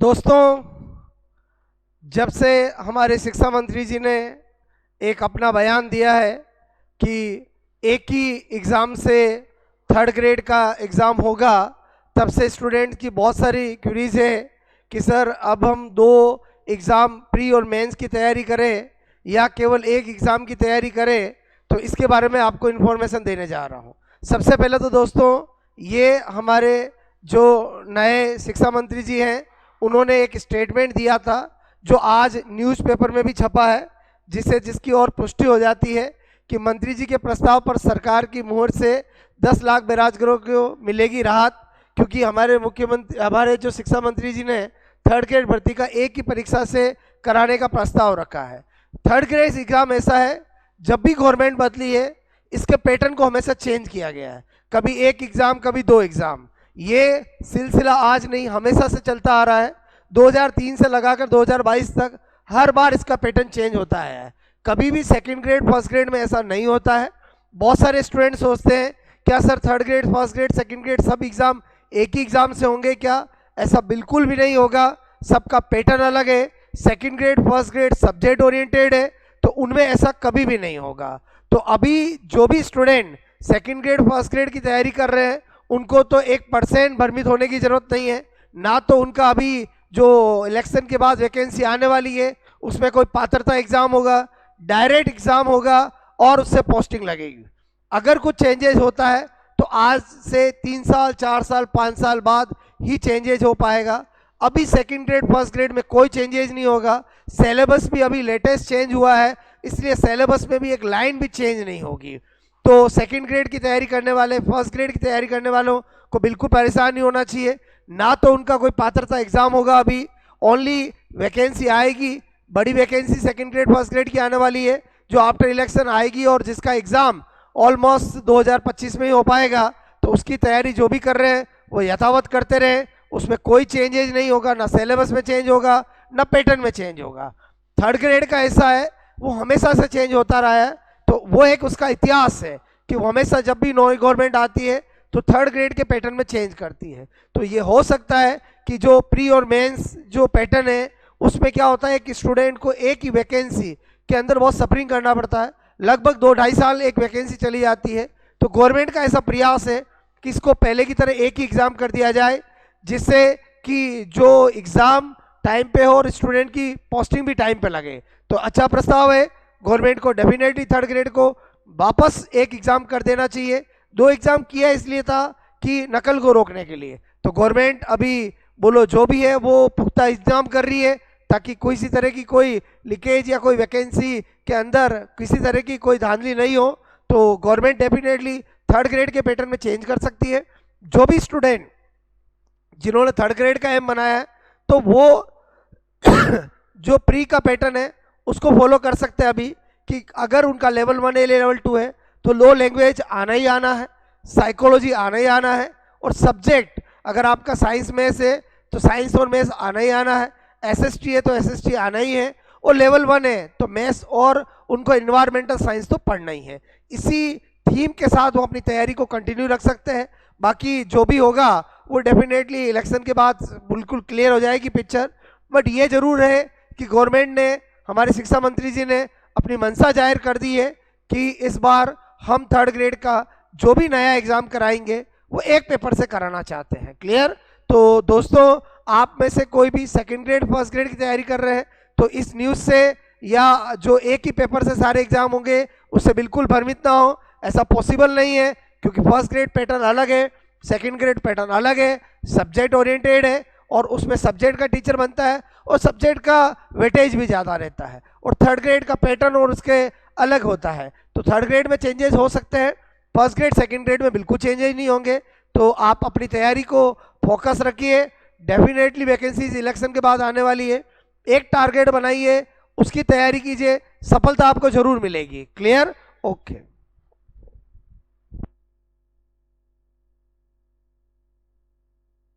दोस्तों, जब से हमारे शिक्षा मंत्री जी ने एक अपना बयान दिया है कि एक ही एग्ज़ाम से थर्ड ग्रेड का एग्ज़ाम होगा, तब से स्टूडेंट की बहुत सारी क्यूरीज है कि सर अब हम दो एग्ज़ाम प्री और मेंस की तैयारी करें या केवल एक एग्ज़ाम की तैयारी करें। तो इसके बारे में आपको इन्फॉर्मेशन देने जा रहा हूँ। सबसे पहले तो दोस्तों, ये हमारे जो नए शिक्षा मंत्री जी हैं, उन्होंने एक स्टेटमेंट दिया था जो आज न्यूज़पेपर में भी छपा है, जिसकी और पुष्टि हो जाती है कि मंत्री जी के प्रस्ताव पर सरकार की मुहर से 10 लाख बेरोजगारों को मिलेगी राहत, क्योंकि हमारे जो शिक्षा मंत्री जी ने थर्ड ग्रेड भर्ती का एक ही परीक्षा से कराने का प्रस्ताव रखा है। थर्ड ग्रेड एग्जाम ऐसा है, जब भी गवर्नमेंट बदली है इसके पैटर्न को हमेशा चेंज किया गया है, कभी एक एग्जाम कभी दो एग्जाम। ये सिलसिला आज नहीं, हमेशा से चलता आ रहा है। 2003 से लगाकर 2022 तक हर बार इसका पैटर्न चेंज होता है। कभी भी सेकंड ग्रेड फर्स्ट ग्रेड में ऐसा नहीं होता है। बहुत सारे स्टूडेंट सोचते हैं क्या sir third grade first grade second grade सब एग्जाम एक ही एग्जाम से होंगे क्या? ऐसा बिल्कुल भी नहीं होगा। सबका पैटर्न अलग है। Second grade first grade subject oriented है, तो उनमें ऐसा कभी भी नहीं होगा। तो अभी जो भी student second grade first grade की तैयारी कर रहे हैं, उनको तो 1% भ्रमित होने की जरूरत नहीं है। ना तो उनका अभी जो इलेक्शन के बाद वैकेंसी आने वाली है उसमें कोई पात्रता एग्जाम होगा, डायरेक्ट एग्जाम होगा और उससे पोस्टिंग लगेगी। अगर कुछ चेंजेस होता है तो आज से 3 साल 4 साल 5 साल बाद ही चेंजेस हो पाएगा। अभी सेकंड ग्रेड फर्स्ट ग्रेड में कोई चेंजेस नहीं होगा। सिलेबस भी अभी लेटेस्ट चेंज हुआ है, इसलिए सिलेबस में भी एक लाइन भी चेंज नहीं होगी। तो सेकंड ग्रेड की तैयारी करने वाले, फर्स्ट ग्रेड की तैयारी करने वालों को बिल्कुल परेशान नहीं होना चाहिए। ना तो उनका कोई पात्रता एग्जाम होगा, अभी ओनली वैकेंसी आएगी। बड़ी vacancy second grade first grade की आने वाली है, जो आफ्टर इलेक्शन आएगी और जिसका एग्जाम ऑलमोस्ट 2025 में ही हो पाएगा। तो उसकी तैयारी जो भी कर रहे हैं वो यथावत करते रहे, उसमें कोई चेंजेज नहीं होगा। ना सिलेबस में चेंज होगा, ना पैटर्न में चेंज होगा। थर्ड ग्रेड का ऐसा है, वो हमेशा से चेंज होता रहा है। तो वो एक उसका इतिहास है कि वो हमेशा जब भी नई गवर्नमेंट आती है तो थर्ड ग्रेड के पैटर्न में चेंज करती है। तो ये हो सकता है कि जो प्री और मेंस जो पैटर्न है उसमें क्या होता है कि स्टूडेंट को एक ही वैकेंसी के अंदर बहुत सफरिंग करना पड़ता है। लगभग 2-2.5 साल एक वैकेंसी चली जाती है। तो गवर्नमेंट का ऐसा प्रयास है कि इसको पहले की तरह एक ही एग्जाम कर दिया जाए, जिससे कि जो एग्जाम टाइम पे हो और स्टूडेंट की पोस्टिंग भी टाइम पे लगे। तो अच्छा प्रस्ताव है। गवर्नमेंट को डेफिनेटली थर्ड ग्रेड को वापस एक एग्जाम कर देना चाहिए। 2 एग्जाम किया इसलिए था कि नकल को रोकने के लिए। तो गवर्नमेंट अभी बोलो जो भी है वो पुख्ता इंतजाम कर रही है, ताकि किसी तरह की कोई लीकेज या कोई वैकेंसी के अंदर किसी तरह की कोई धांधली नहीं हो। तो गवर्नमेंट डेफिनेटली थर्ड ग्रेड के पैटर्न में चेंज कर सकती है। जो भी स्टूडेंट जिन्होंने थर्ड ग्रेड का एम बनाया है, तो वो जो प्री का पैटर्न है उसको फॉलो कर सकते हैं अभी, कि अगर उनका लेवल 1 है लेवल 2 है तो लो लैंग्वेज आना ही आना है, साइकोलॉजी आना ही आना है, और सब्जेक्ट अगर आपका साइंस मैथ्स है तो साइंस और मैथ्स आना ही आना है, एसएसटी है तो एसएसटी आना ही है, और लेवल 1 है तो मैथ्स और उनको इन्वायरमेंटल साइंस तो पढ़ना ही है। इसी थीम के साथ वो अपनी तैयारी को कंटिन्यू रख सकते हैं। बाकी जो भी होगा वो डेफिनेटली इलेक्शन के बाद बिल्कुल क्लियर हो जाएगी पिक्चर। बट ये जरूर है कि गवर्नमेंट ने, हमारे शिक्षा मंत्री जी ने अपनी मंशा जाहिर कर दी है कि इस बार हम थर्ड ग्रेड का जो भी नया एग्जाम कराएंगे वो एक पेपर से कराना चाहते हैं। क्लियर? तो दोस्तों, आप में से कोई भी सेकंड ग्रेड फर्स्ट ग्रेड की तैयारी कर रहे हैं तो इस न्यूज़ से या जो एक ही पेपर से सारे एग्जाम होंगे उससे बिल्कुल भ्रमित ना हो। ऐसा पॉसिबल नहीं है, क्योंकि फर्स्ट ग्रेड पैटर्न अलग है, सेकंड ग्रेड पैटर्न अलग है, सब्जेक्ट ओरिएंटेड है, और उसमें सब्जेक्ट का टीचर बनता है और सब्जेक्ट का वेटेज भी ज़्यादा रहता है, और थर्ड ग्रेड का पैटर्न और उसके अलग होता है। तो थर्ड ग्रेड में चेंजेस हो सकते हैं, फर्स्ट ग्रेड सेकंड ग्रेड में बिल्कुल चेंजेस नहीं होंगे। तो आप अपनी तैयारी को फोकस रखिए। डेफिनेटली वैकेंसीज इलेक्शन के बाद आने वाली है। एक टारगेट बनाइए, उसकी तैयारी कीजिए, सफलता आपको जरूर मिलेगी। क्लियर? ओके।